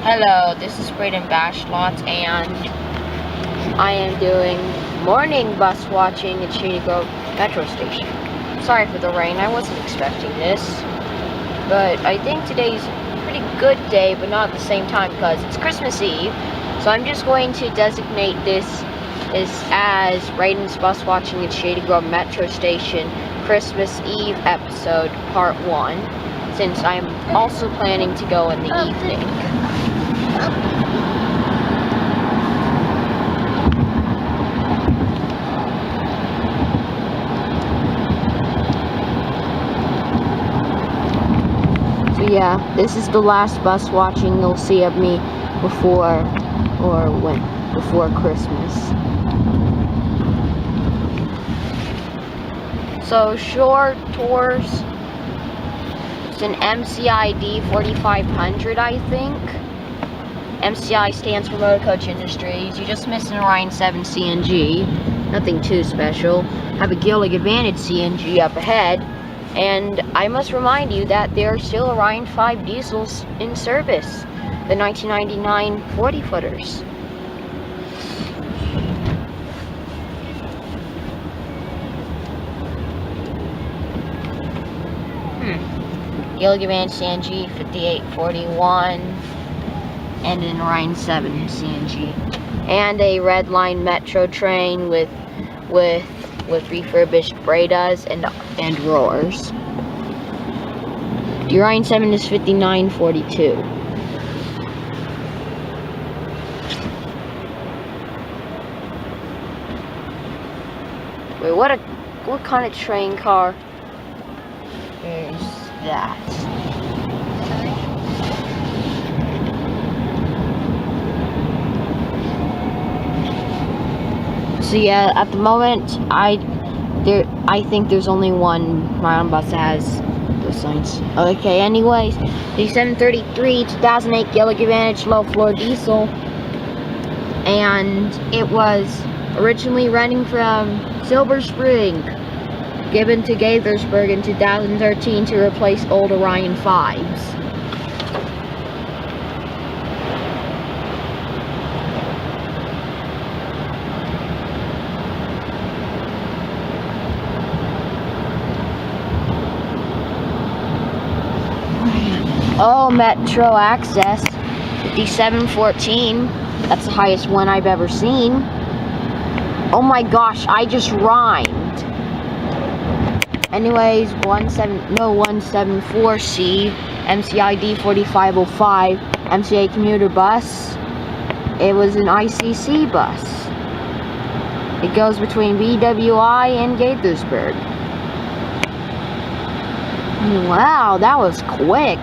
Hello, this is Braden Bashlot, and I am doing morning bus watching at Shady Grove Metro Station. Sorry for the rain, I wasn't expecting this, but I think today's a pretty good day, but not at the same time because it's Christmas Eve, so I'm just going to designate this as Braden's bus watching at Shady Grove Metro Station Christmas Eve episode part 1, since I'm also planning to go in the evening. So yeah, this is the last bus watching you'll see of me before Christmas. So short tours, it's an MCID 4500, I think. MCI stands for Motor Coach Industries. You just missed an Orion 7 CNG. Nothing too special. Have a Gillig Advantage CNG up ahead. And I must remind you that there are still Orion 5 diesels in service. The 1999 40-footers. Gillig Advantage CNG 5841. And an Orion 7 CNG, and a Red Line Metro train with refurbished Bredas and roars. The Orion 7 is 5942. Wait, what kind of train car is that? So yeah, at the moment, I think there's only one Ryan bus that has those signs. Okay, anyways, the 733 2008 Gillig Advantage low floor diesel, and it was originally running from Silver Spring, given to Gaithersburg in 2013 to replace old Orion 5s. Oh, Metro Access 5714. That's the highest one I've ever seen. Oh my gosh, I just rhymed. Anyways, 174C MCID 4505 MCA commuter bus. It was an ICC bus. It goes between BWI and Gaithersburg. Wow, that was quick.